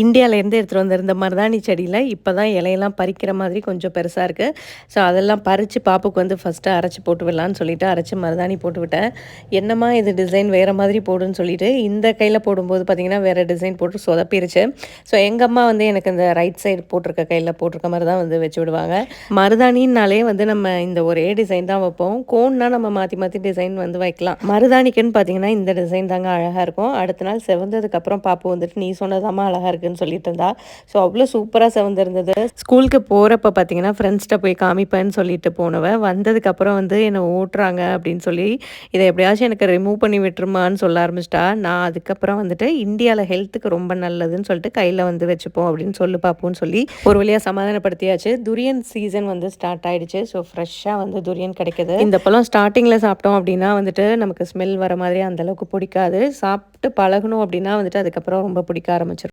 இந்தியாவிலேருந்து எடுத்துகிட்டு வந்திருந்த மருதாணி செடியில் இப்போ தான் இலையெல்லாம் பறிக்கிற மாதிரி கொஞ்சம் பெருசாக இருக்குது. ஸோ அதெல்லாம் பறித்து பாப்புக்கு வந்து ஃபஸ்ட்டு அரைச்சி போட்டு விடலான்னு சொல்லிட்டு அரைச்சி மருதாணி போட்டு விட்டேன். என்னம்மா இது டிசைன் வேறு மாதிரி போடுன்னு சொல்லிட்டு இந்த கையில் போடும்போது பார்த்திங்கன்னா வேறு டிசைன் போட்டு சொதப்பிருச்சு. ஸோ எங்கள் அம்மா வந்து எனக்கு இந்த ரைட் சைடு போட்டிருக்க கையில் போட்டிருக்க மாதிரி தான் வந்து வச்சு விடுவாங்க. மருதாணின்னாலே வந்து நம்ம இந்த ஒரே டிசைன் தான் வைப்போம். கோன்னா நம்ம மாற்றி மாற்றி டிசைன் வந்து வைக்கலாம். மருதாணிக்குன்னு பார்த்திங்கன்னா இந்த டிசைன் தாங்க அழகாக இருக்கும். அடுத்த நாள் செவந்ததுக்கப்புறம் பாப்பு வந்துட்டு நீ சொன்னதாம்மா அழகாக இருக்குன்னு சொல்லிட்டு இருந்தா. ஸோ அவ்வளோ சூப்பராக செவந்திருந்தது. ஸ்கூலுக்கு போகிறப்ப பார்த்தீங்கன்னா ஃப்ரெண்ட்ஸ்கிட்ட போய் காமிப்பேன்னு சொல்லிட்டு போனவன் வந்ததுக்கப்புறம் வந்து என்னை ஓட்டுறாங்க அப்படின்னு சொல்லி இதை எப்படியாச்சும் எனக்கு ரிமூவ் பண்ணி விட்டுருமான்னு சொல்ல ஆரம்பிச்சிட்டா. நான் அதுக்கப்புறம் வந்துட்டு இந்தியாவில் ஹெல்த்துக்கு ரொம்ப நல்லதுன்னு சொல்லிட்டு கையில் வந்து வச்சுப்போம் அப்படின்னு சொல்லி பார்ப்போம்னு சொல்லி ஒரு வழியாக சமாதானப்படுத்தியாச்சு. துரியன் சீசன் வந்து ஸ்டார்ட் ஆயிடுச்சு. ஸோ ஃப்ரெஷ்ஷாக வந்து துரியன் கிடைக்குது. இந்த பழம் ஸ்டார்டிங்கில் சாப்பிட்டோம் அப்படின்னா வந்துட்டு நமக்கு ஸ்மெல் வர மாதிரி அந்தளவுக்கு பிடிக்காது. சாப்பிட்டு பழகணும் அப்படின்னா வந்துட்டு அதுக்கப்புறம் ரொம்ப பிடிக்க ஆரம்பிச்சிடும்.